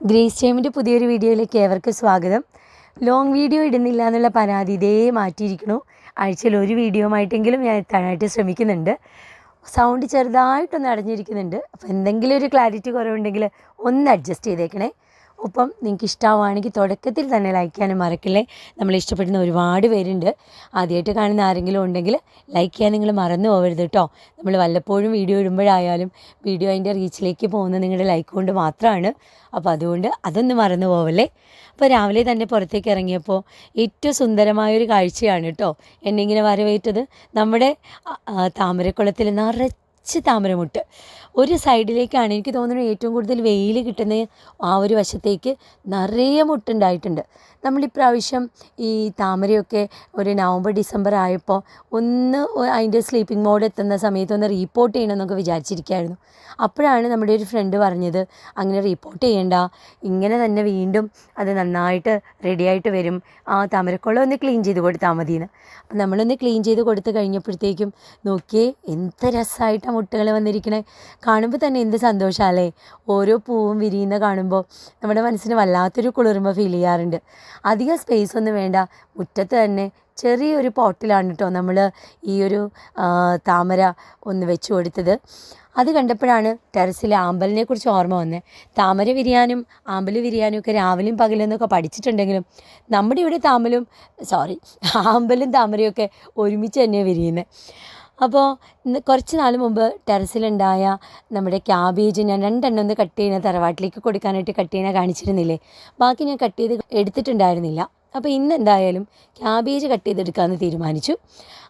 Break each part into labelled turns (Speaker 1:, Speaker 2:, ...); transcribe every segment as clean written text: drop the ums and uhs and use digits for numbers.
Speaker 1: Grace ടൈമിൻ്റെ പുതിയൊരു വീഡിയോയിലേക്ക് ഏവർക്കും സ്വാഗതം. ലോങ് വീഡിയോ ഇടുന്നില്ല എന്നുള്ള പരാതി ഇതേ മാറ്റിയിരിക്കണു. ആഴ്ചയിൽ ഒരു വീഡിയോ ആയിട്ടെങ്കിലും ഞാൻ എത്താനായിട്ട് ശ്രമിക്കുന്നുണ്ട്. സൗണ്ട് ചെറുതായിട്ടൊന്ന് അടഞ്ഞിരിക്കുന്നുണ്ട്. അപ്പോൾ എന്തെങ്കിലും ഒരു ക്ലാരിറ്റി കുറവുണ്ടെങ്കിൽ ഒന്ന് അഡ്ജസ്റ്റ് ചെയ്തേക്കണേ. ഒപ്പം നിങ്ങൾക്ക് ഇഷ്ടമാവുകയാണെങ്കിൽ തുടക്കത്തിൽ തന്നെ ലൈക്ക് ചെയ്യാനും മറക്കില്ലേ. നമ്മൾ ഇഷ്ടപ്പെടുന്ന ഒരുപാട് പേരുണ്ട്. ആദ്യമായിട്ട് കാണുന്ന ആരെങ്കിലും ഉണ്ടെങ്കിൽ ലൈക്ക് ചെയ്യാൻ നിങ്ങൾ മറന്നു പോകരുത് കേട്ടോ. നമ്മൾ വല്ലപ്പോഴും വീഡിയോ ഇടുമ്പോഴായാലും വീഡിയോ അതിൻ്റെ റീച്ചിലേക്ക് പോകുന്നത് നിങ്ങളുടെ ലൈക്ക് കൊണ്ട് മാത്രമാണ്. അപ്പോൾ അതുകൊണ്ട് അതൊന്നും മറന്നു പോവല്ലേ. അപ്പോൾ രാവിലെ തന്നെ പുറത്തേക്ക് ഇറങ്ങിയപ്പോൾ ഏറ്റവും സുന്ദരമായൊരു കാഴ്ചയാണ് കേട്ടോ എന്നെ ഇങ്ങനെ വരവേറ്റത്. നമ്മുടെ താമരക്കുളത്തിൽ നിറച്ച് താമരമുട്ട് ഒരു സൈഡിലേക്കാണ് എനിക്ക് തോന്നുന്നത് ഏറ്റവും കൂടുതൽ വെയിൽ കിട്ടുന്ന ആ ഒരു വശത്തേക്ക് നിറയെ മുട്ടുണ്ടായിട്ടുണ്ട്. നമ്മളിപ്രാവശ്യം ഈ താമരയൊക്കെ ഒരു നവംബർ ഡിസംബർ ആയപ്പോൾ ഒന്ന് അതിൻ്റെ സ്ലീപ്പിംഗ് മോഡ് എത്തുന്ന സമയത്ത് ഒന്ന് റീപ്പോർട്ട് ചെയ്യണമെന്നൊക്കെ വിചാരിച്ചിരിക്കുകയായിരുന്നു. അപ്പോഴാണ് നമ്മുടെ ഒരു ഫ്രണ്ട് പറഞ്ഞത് അങ്ങനെ റീപ്പോർട്ട് ചെയ്യണ്ട, ഇങ്ങനെ തന്നെ വീണ്ടും അത് നന്നായിട്ട് റെഡിയായിട്ട് വരും, ആ താമരക്കുളം ഒന്ന് ക്ലീൻ ചെയ്ത് കൊടുത്താൽ മതിയെന്ന്. അപ്പം നമ്മളൊന്ന് ക്ലീൻ ചെയ്ത് കൊടുത്ത് കഴിഞ്ഞപ്പോഴത്തേക്കും നോക്കിയേ എന്ത് രസമായിട്ടാണ് മുട്ടുകൾ വന്നിരിക്കണേ. കാണുമ്പോൾ തന്നെ എന്ത് സന്തോഷമല്ലേ. ഓരോ പൂവും വിരിയുന്ന കാണുമ്പോൾ നമ്മുടെ മനസ്സിന് വല്ലാത്തൊരു കുളിർമ ഫീൽ ചെയ്യാറുണ്ട്. അധികം സ്പേസ് ഒന്നും വേണ്ട, മുറ്റത്ത് തന്നെ ചെറിയൊരു പോട്ടിലാണ് കേട്ടോ നമ്മൾ ഈ ഒരു താമര ഒന്ന് വെച്ച് കൊടുത്തത്. അത് കണ്ടപ്പോഴാണ് ടെറസിലെ ആമ്പലിനെ കുറിച്ച് ഓർമ്മ വന്നത്. താമര വിരിയാനും ആമ്പൽ വിരിയാനും ഒക്കെ രാവിലെയും പകലെന്നൊക്കെ പഠിച്ചിട്ടുണ്ടെങ്കിലും നമ്മുടെ ഇവിടെ ആമ്പലും താമരയൊക്കെ ഒരുമിച്ച് തന്നെയാണ് വിരിയുന്നത്. അപ്പോൾ കുറച്ച് നാൾ മുമ്പ് ടെറസിലുണ്ടായ നമ്മുടെ ക്യാബേജ് ഞാൻ 2 എണ്ണം ഒന്ന് കട്ട് ചെയ്യുന്ന തറവാട്ടിലേക്ക് കൊടുക്കാനായിട്ട് കട്ട് ചെയ്യുന്ന കാണിച്ചിരുന്നില്ലേ, ബാക്കി ഞാൻ കട്ട് ചെയ്ത് എടുത്തിട്ടുണ്ടായിരുന്നില്ല. അപ്പോൾ ഇന്ന് എന്തായാലും ക്യാബേജ് കട്ട് ചെയ്തെടുക്കാമെന്ന് തീരുമാനിച്ചു.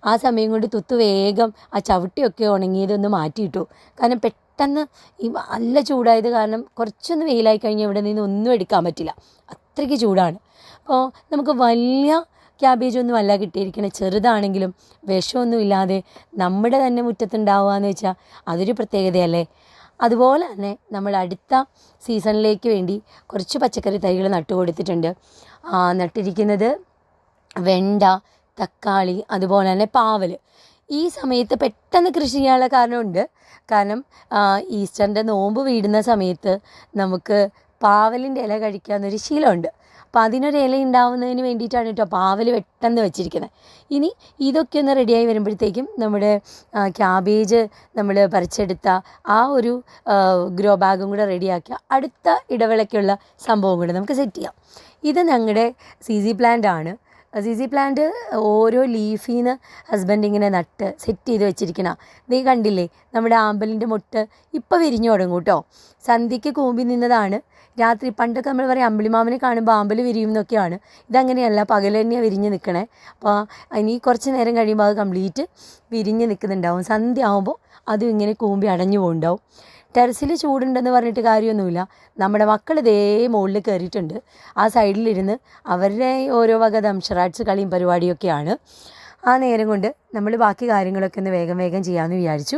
Speaker 1: ആ സമയം കൊണ്ട് തുത്തു വേഗം ആ ചവിട്ടിയൊക്കെ ഉണങ്ങിയതൊന്ന് മാറ്റിയിട്ടു. കാരണം പെട്ടെന്ന് ഈ നല്ല ചൂടായത് കാരണം കുറച്ചൊന്ന് വെയിലായി കഴിഞ്ഞാൽ ഇവിടെ നിന്ന് ഒന്നും എടുക്കാൻ പറ്റില്ല, അത്രയ്ക്ക് ചൂടാണ്. അപ്പോൾ നമുക്ക് വലിയ ക്യാബേജൊന്നും അല്ല കിട്ടിയിരിക്കണത്, ചെറുതാണെങ്കിലും വിഷമൊന്നും ഇല്ലാതെ നമ്മുടെ തന്നെ മുറ്റത്തുണ്ടാവുക എന്ന് വെച്ചാൽ അതൊരു പ്രത്യേകതയല്ലേ. അതുപോലെ തന്നെ നമ്മൾ അടുത്ത സീസണിലേക്ക് വേണ്ടി കുറച്ച് പച്ചക്കറി തൈകൾ നട്ടു കൊടുത്തിട്ടുണ്ട്. നട്ടിരിക്കുന്നത് വെണ്ട, തക്കാളി, അതുപോലെ തന്നെ പാവൽ. ഈ സമയത്ത് പെട്ടെന്ന് കൃഷി ചെയ്യാനുള്ള കാരണമുണ്ട്. കാരണം ഈസ്റ്ററിൻ്റെ നോമ്പ് വീടുന്ന സമയത്ത് നമുക്ക് പാവലിൻ്റെ ഇല കഴിക്കാമെന്നൊരു ശീലമുണ്ട്. അപ്പോൾ അതിനൊരു ഇല ഉണ്ടാവുന്നതിന് വേണ്ടിയിട്ടാണ് കേട്ടോ പാവൽ പെട്ടെന്ന് വെച്ചിരിക്കുന്നത്. ഇനി ഇതൊക്കെ ഒന്ന് റെഡിയായി വരുമ്പോഴത്തേക്കും നമ്മുടെ ക്യാബേജ് നമ്മൾ പറിച്ചെടുത്ത ആ ഒരു ഗ്രോ ബാഗും കൂടെ റെഡിയാക്കിയ അടുത്ത ഇടവേളയ്ക്കുള്ള സംഭവം കൂടെ നമുക്ക് സെറ്റ് ചെയ്യാം. ഇത് ഞങ്ങളുടെ CZ പ്ലാന്റ് ആണ്. CZ പ്ലാന്റ് ഓരോ ലീഫിൽ നിന്ന് ഹസ്ബൻഡ് ഇങ്ങനെ നട്ട് സെറ്റ് ചെയ്ത് വെച്ചിരിക്കണം. നീ കണ്ടില്ലേ നമ്മുടെ ആമ്പലിൻ്റെ മുട്ട് ഇപ്പോൾ വിരിഞ്ഞു തുടങ്ങും കേട്ടോ. സന്ധ്യയ്ക്ക് കൂമ്പി നിന്നതാണ്. രാത്രി പണ്ടൊക്കെ നമ്മൾ പറയും അമ്പിളിമാമനെ കാണുമ്പോൾ ആമ്പൽ വിരിയും എന്നൊക്കെയാണ്. ഇതങ്ങനെയല്ല, പകൽ തന്നെയാണ് വിരിഞ്ഞ് നിൽക്കണേ. അപ്പോൾ ഇനി കുറച്ച് നേരം കഴിയുമ്പോൾ അത് കംപ്ലീറ്റ് വിരിഞ്ഞ് നിൽക്കുന്നുണ്ടാവും. സന്ധ്യ ആകുമ്പോൾ അതും ഇങ്ങനെ കൂമ്പി അടഞ്ഞു പോകുന്നുണ്ടാവും. ടെറസിൽ ചൂടുണ്ടെന്ന് പറഞ്ഞിട്ട് കാര്യമൊന്നുമില്ല. നമ്മുടെ മക്കൾ ഇതേ മുകളിൽ കയറിയിട്ടുണ്ട്. ആ സൈഡിലിരുന്ന് അവരുടെ ഓരോ വക ദംഷറാട്സ് കളിയും പരിപാടിയൊക്കെയാണ്. ആ നേരം കൊണ്ട് നമ്മൾ ബാക്കി കാര്യങ്ങളൊക്കെ ഒന്ന് വേഗം ചെയ്യാമെന്ന് വിചാരിച്ചു.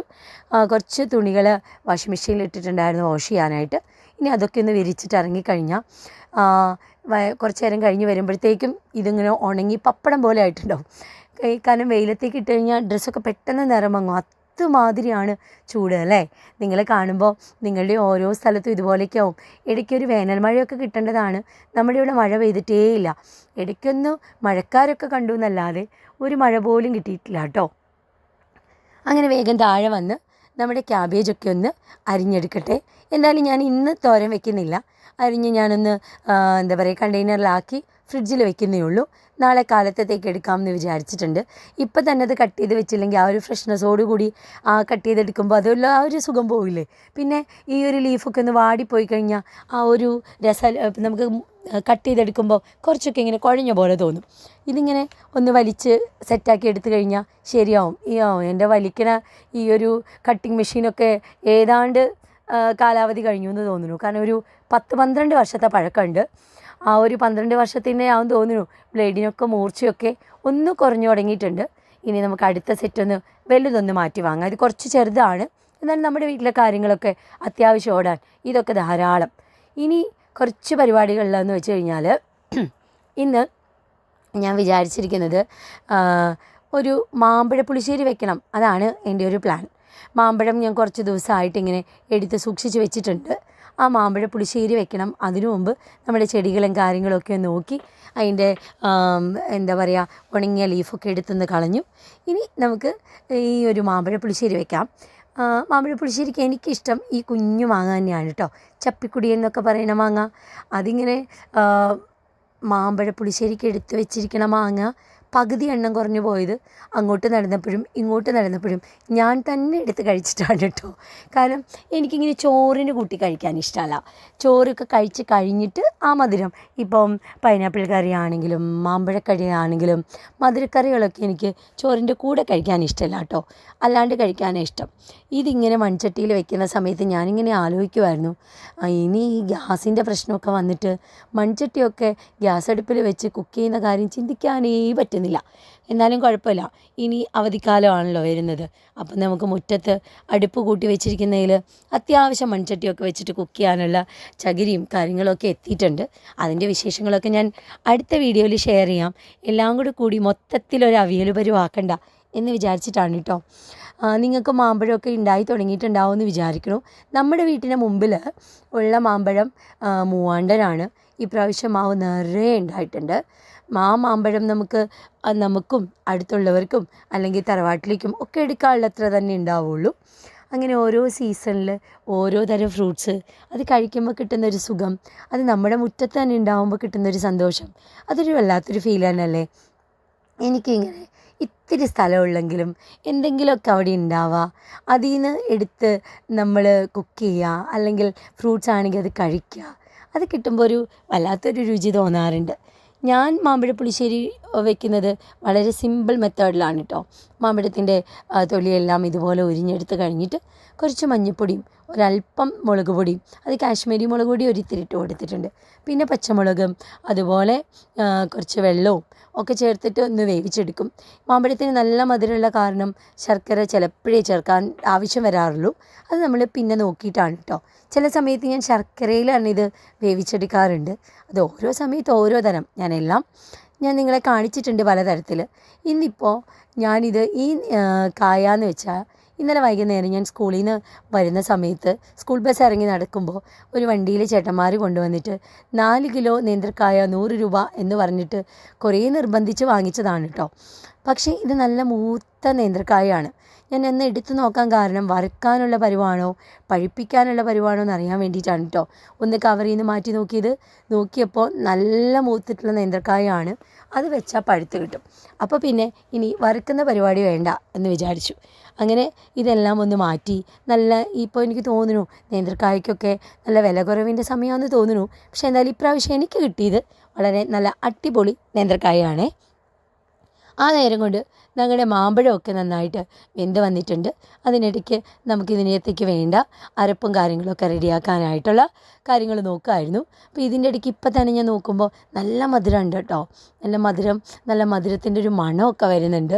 Speaker 1: കുറച്ച് തുണികൾ വാഷിംഗ് മെഷീനിൽ ഇട്ടിട്ടുണ്ടായിരുന്നു വാഷ് ചെയ്യാനായിട്ട്. ഇനി അതൊക്കെ ഒന്ന് വിരിച്ചിട്ട് ഇറങ്ങിക്കഴിഞ്ഞാൽ കുറച്ച് നേരം കഴിഞ്ഞ് വരുമ്പോഴത്തേക്കും ഇതിങ്ങനെ ഉണങ്ങി പപ്പടം പോലെ ആയിട്ടുണ്ടാവും. കാരണം വെയിലത്തേക്ക് ഇട്ട് കഴിഞ്ഞാൽ ഡ്രസ്സൊക്കെ പെട്ടെന്ന് നിറം മങ്ങും. അതുമാതിരിയാണ് ചൂട് അല്ലേ. നിങ്ങളെ കാണുമ്പോൾ നിങ്ങളുടെ ഓരോ സ്ഥലത്തും ഇതുപോലെയൊക്കെ ആവും. ഇടയ്ക്കൊരു വേനൽ മഴയൊക്കെ കിട്ടേണ്ടതാണ്. നമ്മുടെ ഇവിടെ മഴ പെയ്തിട്ടേയില്ല. ഇടയ്ക്കൊന്ന് മഴക്കാരൊക്കെ കണ്ടു എന്നല്ലാതെ ഒരു മഴ പോലും കിട്ടിയിട്ടില്ല കേട്ടോ. അങ്ങനെ വേഗം താഴെ വന്ന് നമ്മുടെ ക്യാബേജൊക്കെ ഒന്ന് അരിഞ്ഞെടുക്കട്ടെ. എന്തായാലും ഞാൻ ഇന്ന് തോരൻ വെക്കുന്നില്ല. അരിഞ്ഞ് ഞാനൊന്ന് കണ്ടെയ്നറിലാക്കി ഫ്രിഡ്ജിൽ വെക്കുന്നേ ഉള്ളൂ. നാളെ കാലത്തേക്ക് എടുക്കാമെന്ന് വിചാരിച്ചിട്ടുണ്ട്. ഇപ്പം തന്നെ അത് കട്ട് ചെയ്ത് വെച്ചില്ലെങ്കിൽ ആ ഒരു ഫ്രഷ്നെസ്സോടുകൂടി കട്ട് ചെയ്തെടുക്കുമ്പോൾ അതുള്ള ആ ഒരു സുഖം പോവില്ലേ. പിന്നെ ഈ ഒരു ലീഫൊക്കെ ഒന്ന് വാടിപ്പോയി കഴിഞ്ഞാൽ ആ ഒരു നമുക്ക് കട്ട് ചെയ്തെടുക്കുമ്പോൾ കുറച്ചൊക്കെ ഇങ്ങനെ കുഴഞ്ഞ പോലെ തോന്നും. ഇതിങ്ങനെ ഒന്ന് വലിച്ച് സെറ്റാക്കി എടുത്തു കഴിഞ്ഞാൽ ശരിയാവും. എൻ്റെ വലിക്കണ ഈ ഒരു കട്ടിങ് മെഷീനൊക്കെ ഏതാണ്ട് കാലാവധി കഴിഞ്ഞു എന്ന് തോന്നുന്നു. കാരണം ഒരു 10-12 വർഷത്തെ പഴക്കമുണ്ട്. ആ ഒരു 12 വർഷത്തിൻ്റെ ആവും തോന്നുന്നു. ബ്ലേഡിനൊക്കെ മൂർച്ചയൊക്കെ ഒന്ന് കുറഞ്ഞു തുടങ്ങിയിട്ടുണ്ട്. ഇനി നമുക്ക് അടുത്ത സെറ്റൊന്ന് വലുതൊന്ന് മാറ്റി വാങ്ങാം. ഇത് കുറച്ച് ചെറുതാണ്, എന്നാലും നമ്മുടെ വീട്ടിലെ കാര്യങ്ങളൊക്കെ അത്യാവശ്യം ഓടാൻ ഇതൊക്കെ ധാരാളം. ഇനി കുറച്ച് പരിപാടികളിലെന്ന് വെച്ച് കഴിഞ്ഞാൽ ഇന്ന് ഞാൻ വിചാരിച്ചിരിക്കുന്നത് ഒരു മാമ്പഴ പുളിശ്ശേരി വെക്കണം. അതാണ് എൻ്റെ ഒരു പ്ലാൻ. മാമ്പഴം ഞാൻ കുറച്ച് ദിവസമായിട്ട് ഇങ്ങനെ എടുത്ത് സൂക്ഷിച്ച് വെച്ചിട്ടുണ്ട്. ആ മാമ്പഴ പുളിശ്ശേരി വെക്കണം. അതിനു മുമ്പ് നമ്മുടെ ചെടികളും കാര്യങ്ങളൊക്കെ നോക്കി അതിൻ്റെ എന്താ പറയുക ഉണങ്ങിയ ലീഫൊക്കെ എടുത്തുനിന്ന് കളഞ്ഞു. ഇനി നമുക്ക് ഈ ഒരു മാമ്പഴ പുളിശ്ശേരി വെക്കാം. മാമ്പഴ പുളിശ്ശേരിക്ക് എനിക്കിഷ്ടം ഈ കുഞ്ഞു മാങ്ങ തന്നെയാണ് കേട്ടോ. ചപ്പിക്കുടിയൻ എന്നൊക്കെ പറയുന്ന മാങ്ങ. അതിങ്ങനെ മാമ്പഴ പുളിശ്ശേരിക്ക് എടുത്ത് വെച്ചിരിക്കണ മാങ്ങ പകുതി എണ്ണം കുറഞ്ഞു പോയത് അങ്ങോട്ട് നടന്നപ്പോഴും ഇങ്ങോട്ട് നടന്നപ്പോഴും ഞാൻ തന്നെ എടുത്ത് കഴിച്ചിട്ടാണ് കേട്ടോ. കാരണം എനിക്കിങ്ങനെ ചോറിന് കൂട്ടി കഴിക്കാൻ ഇഷ്ടമല്ല. ചോറൊക്കെ കഴിച്ച് കഴിഞ്ഞിട്ട് ആ മധുരം, ഇപ്പം പൈനാപ്പിൾ കറി ആണെങ്കിലും മാമ്പഴക്കറി ആണെങ്കിലും മധുരക്കറികളൊക്കെ എനിക്ക് ചോറിൻ്റെ കൂടെ കഴിക്കാൻ ഇഷ്ടമല്ല കേട്ടോ. അല്ലാണ്ട് കഴിക്കാനേ ഇഷ്ടം. ഇതിങ്ങനെ മൺചട്ടിയിൽ വെക്കുന്ന സമയത്ത് ഞാനിങ്ങനെ ആലോചിക്കുമായിരുന്നു, ഇനി ഈ ഗ്യാസിൻ്റെ പ്രശ്നമൊക്കെ വന്നിട്ട് മൺചട്ടിയൊക്കെ ഗ്യാസ് അടുപ്പിൽ വെച്ച് കുക്ക് ചെയ്യുന്ന കാര്യം ചിന്തിക്കാനേ പറ്റുന്നില്ല. എന്നാലും കുഴപ്പമില്ല, ഇനി അവധിക്കാലമാണല്ലോ വരുന്നത്. അപ്പം നമുക്ക് മുറ്റത്ത് അടുപ്പ് കൂട്ടി വെച്ചിരിക്കുന്നതിൽ അത്യാവശ്യം മൺചട്ടിയൊക്കെ വെച്ചിട്ട് കുക്ക് ചെയ്യാനുള്ള ചകിരിയും കാര്യങ്ങളൊക്കെ എത്തിയിട്ടുണ്ട്. അതിൻ്റെ വിശേഷങ്ങളൊക്കെ ഞാൻ അടുത്ത വീഡിയോയിൽ ഷെയർ ചെയ്യാം. എല്ലാം കൂടി മൊത്തത്തിലൊരു അവിയൽ പരുവാക്കണ്ട എന്ന് വിചാരിച്ചിട്ടാണ് കേട്ടോ. നിങ്ങൾക്ക് മാമ്പഴമൊക്കെ ഉണ്ടായി തുടങ്ങിയിട്ടുണ്ടാവുമെന്ന് വിചാരിക്കുന്നു. നമ്മുടെ വീട്ടിന് മുമ്പിൽ ഉള്ള മാമ്പഴം മൂവാണ്ടനാണ്. ഇപ്രാവശ്യം മാവ് നിറയെ ഉണ്ടായിട്ടുണ്ട്. മാമ്പഴം നമുക്കും അടുത്തുള്ളവർക്കും അല്ലെങ്കിൽ തറവാട്ടിലേക്കും ഒക്കെ എടുക്കാനുള്ളത്ര തന്നെ ഉണ്ടാവുള്ളൂ. അങ്ങനെ ഓരോ സീസണിൽ ഓരോ തരം ഫ്രൂട്ട്സ് അത് കഴിക്കുമ്പോൾ കിട്ടുന്നൊരു സുഖം, അത് നമ്മുടെ മുറ്റത്ത് തന്നെ ഉണ്ടാകുമ്പോൾ കിട്ടുന്നൊരു സന്തോഷം, അതൊരു വല്ലാത്തൊരു ഫീൽ തന്നെയല്ലേ. എനിക്കിങ്ങനെ ഇത്തിരി സ്ഥലമുള്ളെങ്കിലും എന്തെങ്കിലുമൊക്കെ അവിടെ ഉണ്ടാവുക, അതിൽ നിന്ന് എടുത്ത് നമ്മൾ കുക്ക് ചെയ്യുക, അല്ലെങ്കിൽ ഫ്രൂട്ട്സ് ആണെങ്കിൽ അത് കഴിക്കുക, അത് കിട്ടുമ്പോൾ ഒരു വല്ലാത്തൊരു രുചി തോന്നാറുണ്ട്. ഞാൻ മാമ്പഴ പുളിശ്ശേരി വെക്കുന്നത് വളരെ സിമ്പിൾ മെത്തേഡിലാണ് കേട്ടോ. മാമ്പഴത്തിൻ്റെ തൊലിയെല്ലാം ഇതുപോലെ ഉരിഞ്ഞെടുത്ത് കഴിഞ്ഞിട്ട് കുറച്ച് മഞ്ഞൾപ്പൊടിയും ഒരല്പം മുളക് പൊടിയും, അത് കാശ്മീരി മുളക് പൊടി ഒരിത്തിരി ഇട്ട് കൊടുത്തിട്ടുണ്ട്. പിന്നെ പച്ചമുളകും അതുപോലെ കുറച്ച് വെള്ളവും ഒക്കെ ചേർത്തിട്ട് ഒന്ന് വേവിച്ചെടുക്കും. മാമ്പഴത്തിന് നല്ല മധുരമുള്ള കാരണം ശർക്കര ചിലപ്പോഴേ ചേർക്കാൻ ആവശ്യം വരാറുള്ളൂ. അത് നമ്മൾ പിന്നെ നോക്കിയിട്ടാണ് കേട്ടോ. ചില സമയത്ത് ഞാൻ ശർക്കരയിലാണ് ഇത് വേവിച്ചെടുക്കാറുണ്ട്. അത് ഓരോ സമയത്ത് ഓരോ തരം, ഞാൻ നിങ്ങളെ കാണിച്ചിട്ടുണ്ട് പലതരത്തിൽ. ഇന്നിപ്പോൾ ഞാനിത് ഈ കായാന്ന് വെച്ചാൽ ഇന്നലെ വൈകുന്നേരം ഞാൻ സ്കൂളിൽ നിന്ന് വരുന്ന സമയത്ത് സ്കൂൾ ബസ് ഇറങ്ങി നടക്കുമ്പോൾ ഒരു വണ്ടിയിൽ ചേട്ടന്മാർ കൊണ്ടുവന്നിട്ട് 4 കിലോ നേന്ത്രക്കായ 100 രൂപ എന്ന് പറഞ്ഞിട്ട് കുറേ നിർബന്ധിച്ച് വാങ്ങിച്ചതാണ് കേട്ടോ. പക്ഷേ ഇത് നല്ല മൂത്ത നേന്ത്രക്കായാണ്. ഞാൻ എന്ന് എടുത്തു നോക്കാൻ കാരണം വറുക്കാനുള്ള പരുവാണോ പഴുപ്പിക്കാനുള്ള പരുവാണോ എന്ന് അറിയാൻ വേണ്ടിയിട്ടാണ് കേട്ടോ. ഒന്ന് കവറിൽ നിന്ന് മാറ്റി നോക്കിയപ്പോൾ നല്ല മൂത്തിട്ടുള്ള നേന്ത്രക്കായാണ്. അത് വെച്ചാൽ പഴുത്ത് കിട്ടും. അപ്പോൾ പിന്നെ ഇനി വറുക്കുന്ന പരിപാടി വേണ്ട എന്ന് വിചാരിച്ചു. അങ്ങനെ ഇതെല്ലാം ഒന്ന് മാറ്റി ഇപ്പോൾ എനിക്ക് തോന്നുന്നു നേന്ത്രക്കായ്ക്കൊക്കെ നല്ല വില കുറവിൻ്റെ സമയമാണെന്ന് തോന്നുന്നു. പക്ഷേ എന്തായാലും ഇപ്രാവശ്യം എനിക്ക് കിട്ടിയത് വളരെ നല്ല അടിപൊളി നേന്ത്രക്കായാണേ. ആ നേരം കൊണ്ട് ഞങ്ങളുടെ മാമ്പഴമൊക്കെ നന്നായിട്ട് വെന്ത് വന്നിട്ടുണ്ട്. അതിനിടയ്ക്ക് നമുക്കിതിനകത്തേക്ക് വേണ്ട അരപ്പും കാര്യങ്ങളൊക്കെ റെഡിയാക്കാനായിട്ടുള്ള കാര്യങ്ങൾ നോക്കുമായിരുന്നു. അപ്പോൾ ഇതിൻ്റെ ഇടയ്ക്ക് ഇപ്പം തന്നെ ഞാൻ നോക്കുമ്പോൾ നല്ല മധുരമുണ്ട് കേട്ടോ. നല്ല മധുരത്തിൻ്റെ ഒരു മണമൊക്കെ വരുന്നുണ്ട്.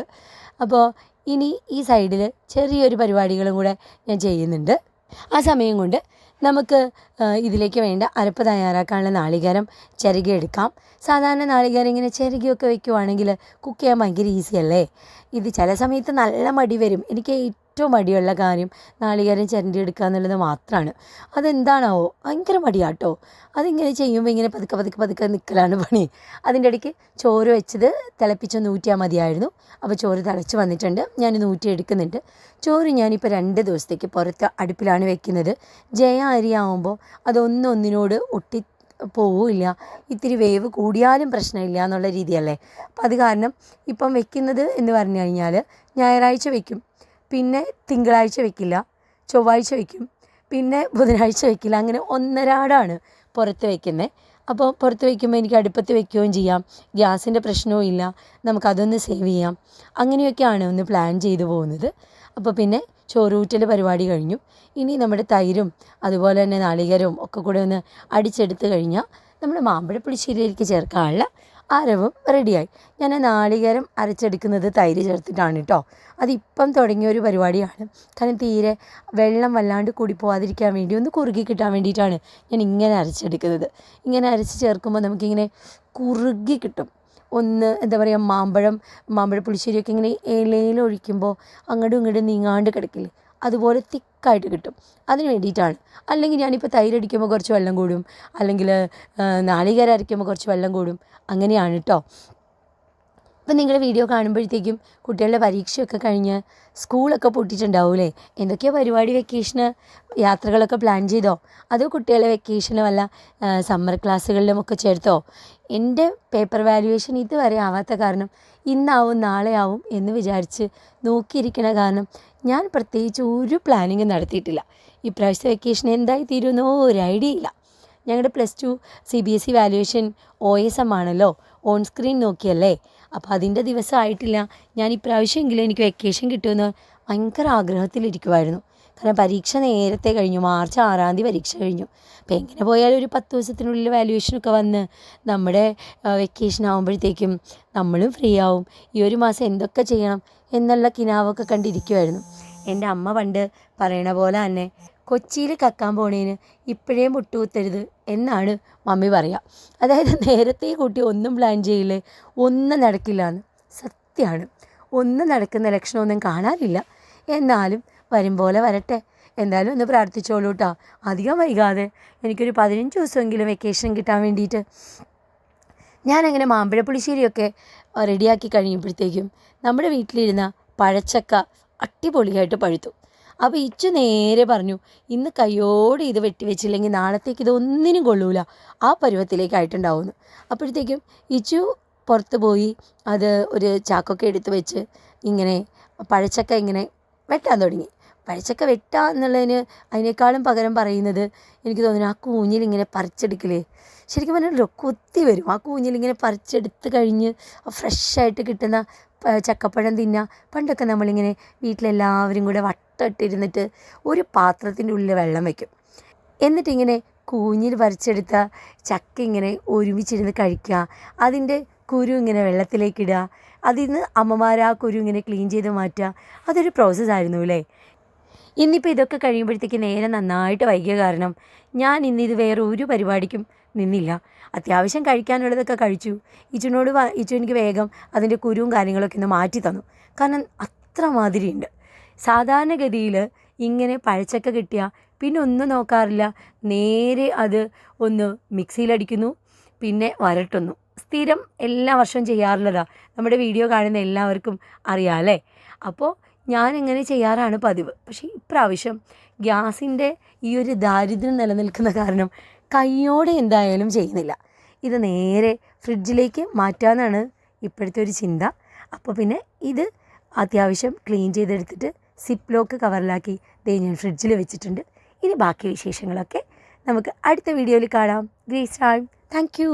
Speaker 1: അപ്പോൾ ഇനി ഈ സൈഡിൽ ചെറിയൊരു പരിപാടികളും കൂടെ ഞാൻ ചെയ്യുന്നുണ്ട്. ആ സമയം കൊണ്ട് നമുക്ക് ഇതിലേക്ക് വേണ്ട അരപ്പ് തയ്യാറാക്കാനുള്ള നാളികേരം ചിരകിയെടുക്കാം. സാധാരണ നാളികേരം ഇങ്ങനെ ചിരകിയൊക്കെ വെക്കുവാണെങ്കിൽ കുക്ക് ചെയ്യാൻ ഭയങ്കര ഈസിയല്ലേ. ഇത് ചില സമയത്ത് നല്ല മടി വരും. എനിക്ക് ഏറ്റവും മടിയുള്ള കാര്യം നാളികേരം ചിരണ്ടിയെടുക്കുക എന്നുള്ളത് മാത്രമാണ്. അതെന്താണാവോ ഭയങ്കര മടിയാട്ടോ. അതിങ്ങനെ ചെയ്യുമ്പോൾ ഇങ്ങനെ പതുക്കെ നിൽക്കലാണ് പണി. അതിൻ്റെ ഇടയ്ക്ക് ചോറ് വെച്ചത് തിളപ്പിച്ചൊന്ന് ഊറ്റിയാൽ മതിയായിരുന്നു. അപ്പോൾ ചോറ് തിളച്ച് വന്നിട്ടുണ്ട്, ഞാനിന്ന് ഊറ്റിയെടുക്കുന്നുണ്ട്. ചോറ് ഞാനിപ്പോൾ 2 ദിവസത്തേക്ക് പുറത്ത് അടുപ്പിലാണ് വെക്കുന്നത്. ജയ അരിയാവുമ്പോൾ അതൊന്നൊന്നിനോട് പോവില്ല. ഇത്തിരി വേവ് കൂടിയാലും പ്രശ്നമില്ല എന്നുള്ള രീതിയല്ലേ. അപ്പം അത് കാരണം ഇപ്പം വെക്കുന്നത് എന്ന് പറഞ്ഞു കഴിഞ്ഞാൽ ഞായറാഴ്ച വെക്കും, പിന്നെ തിങ്കളാഴ്ച വെക്കില്ല, ചൊവ്വാഴ്ച വെക്കും, പിന്നെ ബുധനാഴ്ച വെക്കില്ല. അങ്ങനെ ഒന്നരാടാണ് പുറത്ത് വെക്കുന്നത്. അപ്പോൾ പുറത്ത് വയ്ക്കുമ്പോൾ എനിക്ക് അടുപ്പത്ത് വെക്കുകയും ചെയ്യാം, ഗ്യാസിൻ്റെ പ്രശ്നവും ഇല്ല, നമുക്കതൊന്ന് സേവ് ചെയ്യാം. അങ്ങനെയൊക്കെയാണ് ഒന്ന് പ്ലാൻ ചെയ്തു പോകുന്നത്. അപ്പോൾ പിന്നെ ചോറൂറ്റൽ പരിപാടി കഴിഞ്ഞു. ഇനി നമ്മുടെ തൈരും അതുപോലെ തന്നെ നാളികേരവും ഒക്കെ കൂടെ ഒന്ന് അടിച്ചെടുത്ത് കഴിഞ്ഞാൽ നമ്മൾ മാമ്പഴ പുളിശ്ശേരിയിലേക്ക് ചേർക്കാനുള്ള അരവും റെഡിയായി. ഞാൻ നാളികേരം അരച്ചെടുക്കുന്നത് തൈര് ചേർത്തിട്ടാണ് കേട്ടോ. അതിപ്പം തുടങ്ങിയൊരു പരിപാടിയാണ്. കാരണം തീരെ വെള്ളം വല്ലാണ്ട് കൂടി പോകാതിരിക്കാൻ വേണ്ടി ഒന്ന് കുറുകി കിട്ടാൻ വേണ്ടിയിട്ടാണ് ഞാൻ ഇങ്ങനെ അരച്ചെടുക്കുന്നത്. ഇങ്ങനെ അരച്ച് ചേർക്കുമ്പോൾ നമുക്കിങ്ങനെ കുറുകി കിട്ടും. ഒന്ന് എന്താ പറയുക, മാമ്പഴ പുളിശ്ശേരിയൊക്കെ ഇങ്ങനെ ഇലയിൽ ഒഴിക്കുമ്പോൾ അങ്ങോട്ടും ഇങ്ങോട്ടും നീങ്ങാണ്ട് കിടക്കില്ലേ, അതുപോലെ തിക്കായിട്ട് കിട്ടും. അതിന് വേണ്ടിയിട്ടാണ്. അല്ലെങ്കിൽ ഞാനിപ്പോൾ തൈര് അടിക്കുമ്പോൾ കുറച്ച് വെള്ളം കൂടും, അല്ലെങ്കിൽ നാളികേരം അരയ്ക്കുമ്പോൾ കുറച്ച് വെള്ളം കൂടും, അങ്ങനെയാണ് കേട്ടോ. ഇപ്പം നിങ്ങൾ വീഡിയോ കാണുമ്പോഴത്തേക്കും കുട്ടികളുടെ പരീക്ഷയൊക്കെ കഴിഞ്ഞ് സ്കൂളൊക്കെ പൂട്ടിയിട്ടുണ്ടാവൂലേ? എന്തൊക്കെയാണ് പരിപാടി? വെക്കേഷന് യാത്രകളൊക്കെ പ്ലാൻ ചെയ്തോ? അതോ കുട്ടികളെ വെക്കേഷന് വല്ല സമ്മർ ക്ലാസ്സുകളിലുമൊക്കെ ചേർത്തോ? എൻ്റെ പേപ്പർ വാല്യുവേഷൻ ഇതുവരെ ആവാത്ത കാരണം ഇന്നാവും നാളെ ആവും എന്ന് വിചാരിച്ച് നോക്കിയിരിക്കണ കാരണം ഞാൻ പ്രത്യേകിച്ച് ഒരു പ്ലാനിങ്ങും നടത്തിയിട്ടില്ല. ഇപ്രാവശ്യത്തെ വെക്കേഷൻ എന്തായി തീരുമെന്നോ ഒരു ഐഡിയ ഇല്ല. ഞങ്ങളുടെ +2 CBSE വാല്യുവേഷൻ OSM ആണല്ലോ, ഓൺ സ്ക്രീൻ നോക്കിയല്ലേ. അപ്പോൾ അതിൻ്റെ ദിവസമായിട്ടില്ല. ഞാൻ ഇപ്രാവശ്യമെങ്കിലും എനിക്ക് വെക്കേഷൻ കിട്ടുമെന്ന് ഭയങ്കര ആഗ്രഹത്തിലിരിക്കുമായിരുന്നു. കാരണം പരീക്ഷ നേരത്തെ കഴിഞ്ഞു. മാർച്ച് 6-ാം തീയതി പരീക്ഷ കഴിഞ്ഞു. അപ്പോൾ എങ്ങനെ പോയാലും ഒരു 10 ദിവസത്തിനുള്ളിൽ വാല്യുവേഷനൊക്കെ വന്ന് നമ്മുടെ വെക്കേഷൻ ആകുമ്പോഴത്തേക്കും നമ്മളും ഫ്രീ ആവും. ഈ ഒരു മാസം എന്തൊക്കെ ചെയ്യണം എന്നുള്ള കിനാവൊക്കെ കണ്ടിരിക്കുമായിരുന്നു. എൻ്റെ അമ്മ പണ്ട് പറയണ പോലെ തന്നെ കൊച്ചിയിൽ കക്കാൻ പോണേന് ഇപ്പോഴേ മുട്ടുകുത്തരുത് എന്നാണ് മമ്മി പറയുക. അതായത് നേരത്തെ കൂട്ടി ഒന്നും പ്ലാൻ ചെയ്യില്ലേ ഒന്നും നടക്കില്ല എന്ന്. സത്യമാണ്, ഒന്നും നടക്കുന്ന ലക്ഷണമൊന്നും കാണാനില്ല. എന്നാലും വരും പോലെ വരട്ടെ. എന്തായാലും ഒന്ന് പ്രാർത്ഥിച്ചോളൂ കേട്ടോ. അധികം വൈകാതെ എനിക്കൊരു 15 ദിവസമെങ്കിലും വെക്കേഷൻ കിട്ടാൻ വേണ്ടിയിട്ട്. ഞാനങ്ങനെ മാമ്പഴ പുളിശ്ശേരിയൊക്കെ റെഡിയാക്കി കഴിയുമ്പോഴത്തേക്കും നമ്മുടെ വീട്ടിലിരുന്ന പഴച്ചക്ക അടിപൊളിയായിട്ട് പഴുത്തു. അപ്പോൾ ഇച്ചു നേരെ പറഞ്ഞു, ഇന്ന് കയ്യോടെ ഇത് വെട്ടിവെച്ചില്ലെങ്കിൽ നാളത്തേക്ക് ഇതൊന്നിനും കൊള്ളൂല, ആ പരുവത്തിലേക്കായിട്ടുണ്ടാവുമെന്ന്. അപ്പോഴത്തേക്കും ഇച്ചു പുറത്ത് പോയി അത് ഒരു ചാക്കൊക്കെ എടുത്ത് വെച്ച് ഇങ്ങനെ പഴച്ചക്ക ഇങ്ങനെ വെട്ടാൻ തുടങ്ങി. പഴച്ചക്ക വെട്ടുക എന്നുള്ളതിന് അതിനേക്കാളും പകരം പറയുന്നത് എനിക്ക് തോന്നുന്നു ആ കൂഞ്ഞിലിങ്ങനെ പറിച്ചെടുക്കലേ. ശരിക്കും പറഞ്ഞാൽ കൊത്തി വരും. ആ കൂഞ്ഞിലിങ്ങനെ പറിച്ചെടുത്ത് കഴിഞ്ഞ് ഫ്രഷായിട്ട് കിട്ടുന്ന ചക്കപ്പഴം തിന്നുക. പണ്ടൊക്കെ നമ്മളിങ്ങനെ വീട്ടിലെല്ലാവരും കൂടെ വട്ടമിട്ടിരുന്നിട്ട് ഒരു പാത്രത്തിൻ്റെ ഉള്ളിൽ വെള്ളം വയ്ക്കും. എന്നിട്ടിങ്ങനെ കൂഞ്ഞിൽ പറിച്ചെടുത്ത ചക്ക ഇങ്ങനെ ഒരുമിച്ചിരുന്ന് കഴിക്കുക. അതിൻ്റെ കുരു ഇങ്ങനെ വെള്ളത്തിലേക്കിടുക. അതിൽ നിന്ന് അമ്മമാർ ആ കുരു ഇങ്ങനെ ക്ലീൻ ചെയ്ത് മാറ്റുക. അതൊരു പ്രോസസ്സായിരുന്നു അല്ലേ. ഇന്നിപ്പോൾ ഇതൊക്കെ കഴിയുമ്പോഴത്തേക്ക് നേരെ നന്നായിട്ട് വൈകിയ കാരണം ഞാൻ ഇന്നിത് വേറെ ഒരു പരിപാടിക്കും നിന്നില്ല. അത്യാവശ്യം കഴിക്കാനുള്ളതൊക്കെ കഴിച്ചു. ഇച്ചു എനിക്ക് വേഗം അതിൻ്റെ കുരുവും കാര്യങ്ങളൊക്കെ ഒന്ന് മാറ്റി തന്നു. കാരണം അത്ര മാതിരിയുണ്ട്. സാധാരണഗതിയിൽ ഇങ്ങനെ പഴച്ചക്ക കിട്ടിയാൽ പിന്നെ ഒന്നും നോക്കാറില്ല, നേരെ അത് ഒന്ന് മിക്സിയിലടിക്കുന്നു, പിന്നെ വരട്ടുന്നു. സ്ഥിരം എല്ലാ വർഷവും ചെയ്യാറുള്ളതാണ്. നമ്മുടെ വീഡിയോ കാണുന്ന എല്ലാവർക്കും അറിയാം അല്ലേ. അപ്പോൾ ഞാനിങ്ങനെ ചെയ്യാറാണ് പതിവ്. പക്ഷേ ഇപ്രാവശ്യം ഗ്യാസിൻ്റെ ഈ ഒരു ദാരിദ്ര്യം നിലനിൽക്കുന്ന കാരണം കൈയോടെ എന്തായാലും ചെയ്യുന്നില്ല. ഇത് നേരെ ഫ്രിഡ്ജിലേക്ക് മാറ്റാമെന്നാണ് ഇപ്പോഴത്തെ ഒരു ചിന്ത. അപ്പോൾ പിന്നെ ഇത് അത്യാവശ്യം ക്ലീൻ ചെയ്തെടുത്തിട്ട് സിപ്പ് ലോക്ക് കവറിലാക്കി ഞാൻ ഫ്രിഡ്ജിൽ വെച്ചിട്ടുണ്ട്. ഇനി ബാക്കി വിശേഷങ്ങളൊക്കെ നമുക്ക് അടുത്ത വീഡിയോയിൽ കാണാം. Grace time. Thank you.